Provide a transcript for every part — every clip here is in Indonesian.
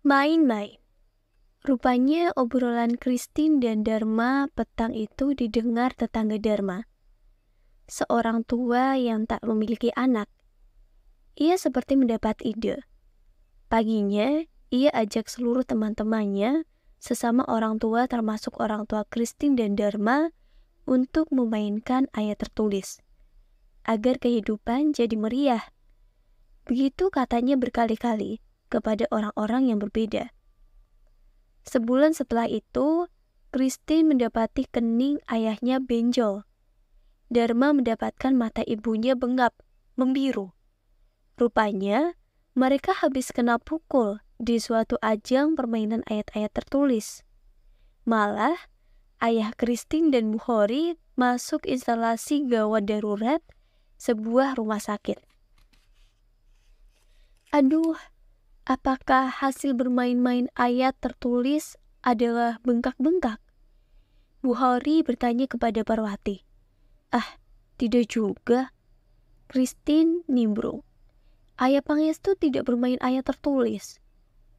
Main-main. Rupanya obrolan Christine dan Dharma petang itu didengar tetangga Dharma, seorang tua yang tak memiliki anak. Ia seperti mendapat ide. Paginya, ia ajak seluruh teman-temannya, sesama orang tua termasuk orang tua Christine dan Dharma, untuk memainkan ayat tertulis, agar kehidupan jadi meriah. Begitu katanya berkali-kali kepada orang-orang yang berbeda. Sebulan setelah itu, Christine mendapati kening ayahnya benjol. Dharma mendapatkan mata ibunya bengap, membiru. Rupanya, mereka habis kena pukul di suatu ajang permainan ayat-ayat tertulis. Malah, ayah Christine dan Bu Hori masuk instalasi gawat darurat sebuah rumah sakit. Aduh, apakah hasil bermain-main ayat tertulis adalah bengkak-bengkak? Bu Hori bertanya kepada Parwati. Ah, tidak juga. Christine nimbrung. Ayah Pangestu tidak bermain ayat tertulis.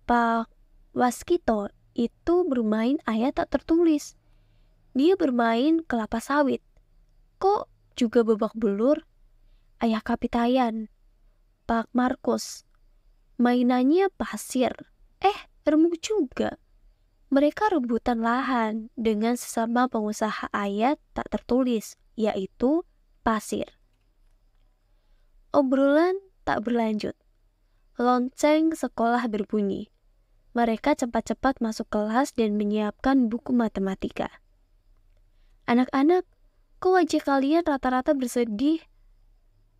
Pak Waskito itu bermain ayat tak tertulis. Dia bermain kelapa sawit. Kok juga babak belur? Ayah Kapitayan, Pak Markus, mainannya pasir. Remuk juga. Mereka rebutan lahan dengan sesama pengusaha ayat tak tertulis, yaitu pasir. Obrolan tak berlanjut. Lonceng sekolah berbunyi. Mereka cepat-cepat masuk kelas dan menyiapkan buku matematika. Anak-anak, kok wajah kalian rata-rata bersedih?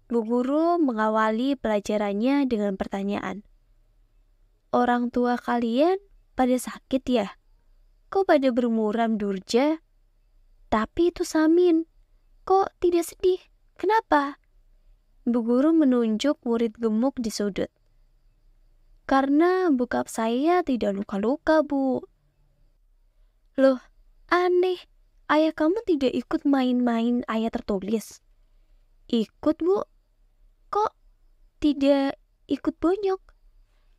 Bu guru mengawali pelajarannya dengan pertanyaan. Orang tua kalian pada sakit ya? Kok pada bermuram durja? Tapi itu Samin. Kok tidak sedih? Kenapa? Bu guru menunjuk murid gemuk di sudut. Karena bokap saya tidak luka-luka, Bu. Loh, aneh. Ayah kamu tidak ikut main-main ayat tertulis? Ikut, Bu. Kok tidak ikut bonyok?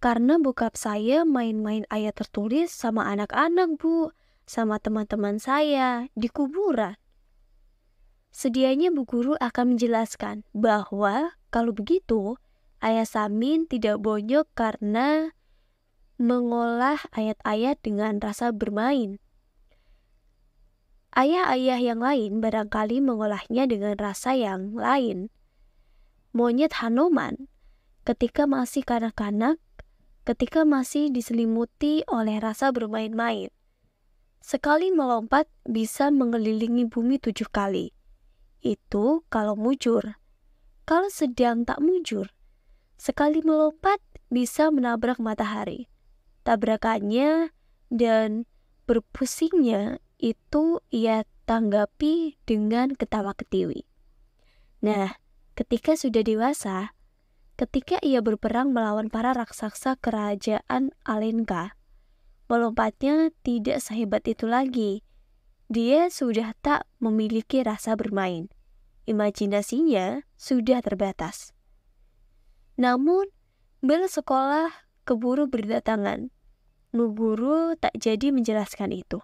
Karena bokap saya main-main ayat tertulis sama anak-anak, Bu. Sama teman-teman saya di kuburan. Sedianya Bu Guru akan menjelaskan bahwa kalau begitu, Ayah Samin tidak bonyok karena mengolah ayat-ayat dengan rasa bermain. Ayah-ayah yang lain barangkali mengolahnya dengan rasa yang lain. Monyet Hanuman, ketika masih kanak-kanak, ketika masih diselimuti oleh rasa bermain-main, sekali melompat bisa mengelilingi bumi 7 kali. Itu kalau mujur. Kalau sedang tak mujur, sekali melompat bisa menabrak matahari. Tabrakannya dan berpusingnya itu ia tanggapi dengan ketawa ketiwi. Nah, ketika sudah dewasa, ketika ia berperang melawan para raksasa kerajaan Alenka, melompatnya tidak sehebat itu lagi. Dia sudah tak memiliki rasa bermain. Imajinasinya sudah terbatas. Namun, bel sekolah keburu berdatangan. Bu Guru tak jadi menjelaskan itu.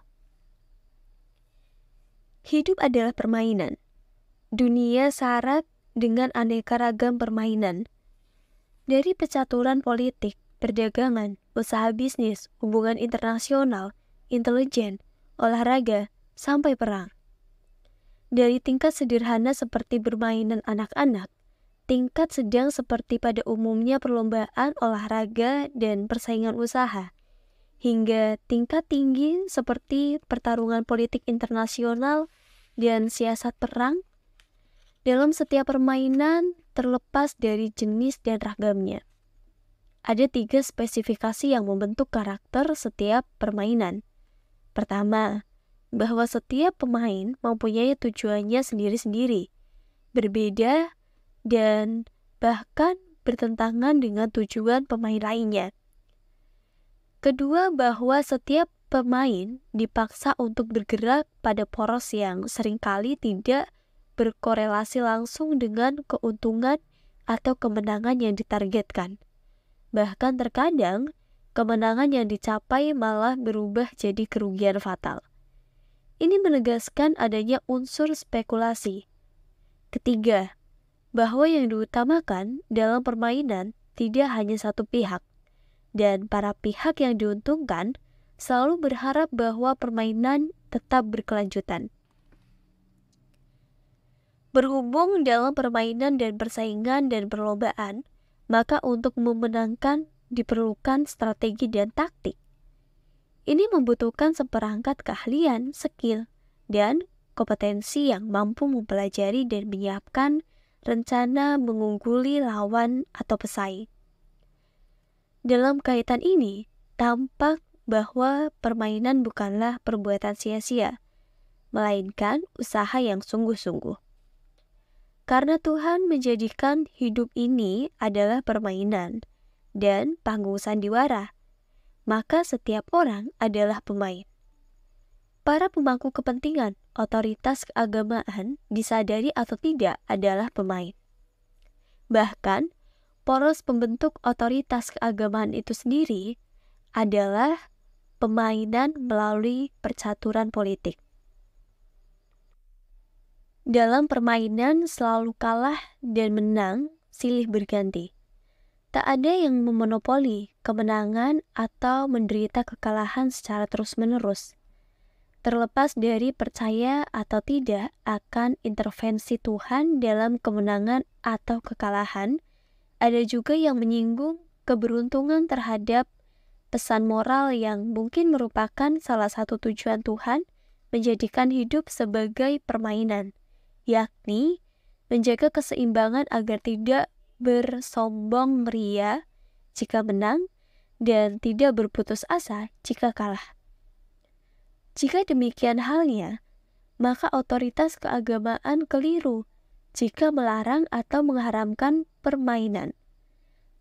Hidup adalah permainan. Dunia syarat dengan aneka ragam permainan. Dari percaturan politik, perdagangan, usaha bisnis, hubungan internasional, intelijen, olahraga, sampai perang. Dari tingkat sederhana seperti bermainan anak-anak, tingkat sedang seperti pada umumnya perlombaan olahraga dan persaingan usaha, hingga tingkat tinggi seperti pertarungan politik internasional dan siasat perang. Dalam setiap permainan terlepas dari jenis dan ragamnya, ada 3 spesifikasi yang membentuk karakter setiap permainan. Pertama, bahwa setiap pemain mempunyai tujuannya sendiri-sendiri, berbeda dan bahkan bertentangan dengan tujuan pemain lainnya. Kedua, bahwa setiap pemain dipaksa untuk bergerak pada poros yang seringkali tidak berkorelasi langsung dengan keuntungan atau kemenangan yang ditargetkan. Bahkan terkadang kemenangan yang dicapai malah berubah jadi kerugian fatal. Ini menegaskan adanya unsur spekulasi. Ketiga, bahwa yang diutamakan dalam permainan tidak hanya satu pihak, dan para pihak yang diuntungkan selalu berharap bahwa permainan tetap berkelanjutan. Berhubung dalam permainan dan persaingan dan perlombaan, maka untuk memenangkan diperlukan strategi dan taktik. Ini membutuhkan seperangkat keahlian, skill, dan kompetensi yang mampu mempelajari dan menyiapkan rencana mengungguli lawan atau pesaing. Dalam kaitan ini, tampak bahwa permainan bukanlah perbuatan sia-sia, melainkan usaha yang sungguh-sungguh. Karena Tuhan menjadikan hidup ini adalah permainan dan panggung sandiwara, maka setiap orang adalah pemain. Para pemangku kepentingan, otoritas keagamaan, disadari atau tidak adalah pemain. Bahkan, poros pembentuk otoritas keagamaan itu sendiri adalah permainan melalui percaturan politik. Dalam permainan selalu kalah dan menang silih berganti. Tak ada yang memonopoli kemenangan atau menderita kekalahan secara terus-menerus. Terlepas dari percaya atau tidak akan intervensi Tuhan dalam kemenangan atau kekalahan, ada juga yang menyinggung keberuntungan terhadap pesan moral yang mungkin merupakan salah satu tujuan Tuhan menjadikan hidup sebagai permainan, yakni menjaga keseimbangan agar tidak bersombong ria jika menang dan tidak berputus asa jika kalah. Jika demikian halnya, maka otoritas keagamaan keliru jika melarang atau mengharamkan permainan.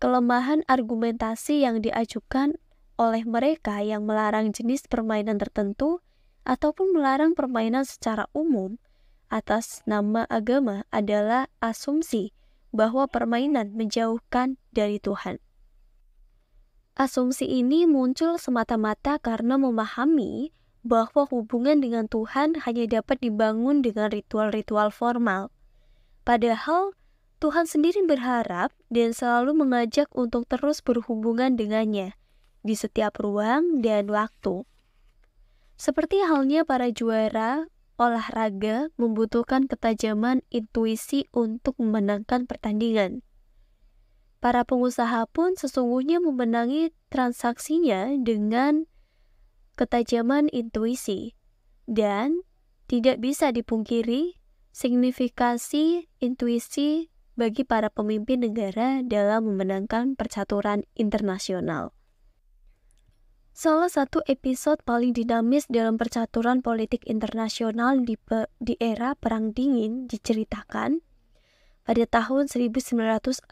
Kelemahan argumentasi yang diajukan oleh mereka yang melarang jenis permainan tertentu ataupun melarang permainan secara umum atas nama agama adalah asumsi bahwa permainan menjauhkan dari Tuhan. Asumsi ini muncul semata-mata karena memahami bahwa hubungan dengan Tuhan hanya dapat dibangun dengan ritual-ritual formal. Padahal Tuhan sendiri berharap dan selalu mengajak untuk terus berhubungan dengannya di setiap ruang dan waktu. Seperti halnya para juara olahraga membutuhkan ketajaman intuisi untuk memenangkan pertandingan. Para pengusaha pun sesungguhnya memenangi transaksinya dengan ketajaman intuisi, dan tidak bisa dipungkiri signifikasi intuisi bagi para pemimpin negara dalam memenangkan percaturan internasional. Salah satu episode paling dinamis dalam percaturan politik internasional di era Perang Dingin diceritakan pada tahun 1969.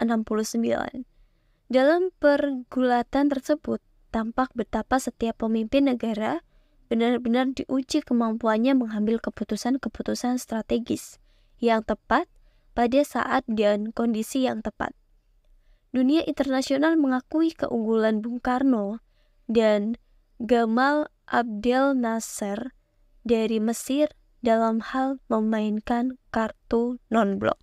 Dalam pergulatan tersebut, tampak betapa setiap pemimpin negara benar-benar diuji kemampuannya mengambil keputusan-keputusan strategis yang tepat pada saat dan kondisi yang tepat. Dunia internasional mengakui keunggulan Bung Karno dan Gamal Abdel Nasser dari Mesir dalam hal memainkan kartu non-blok.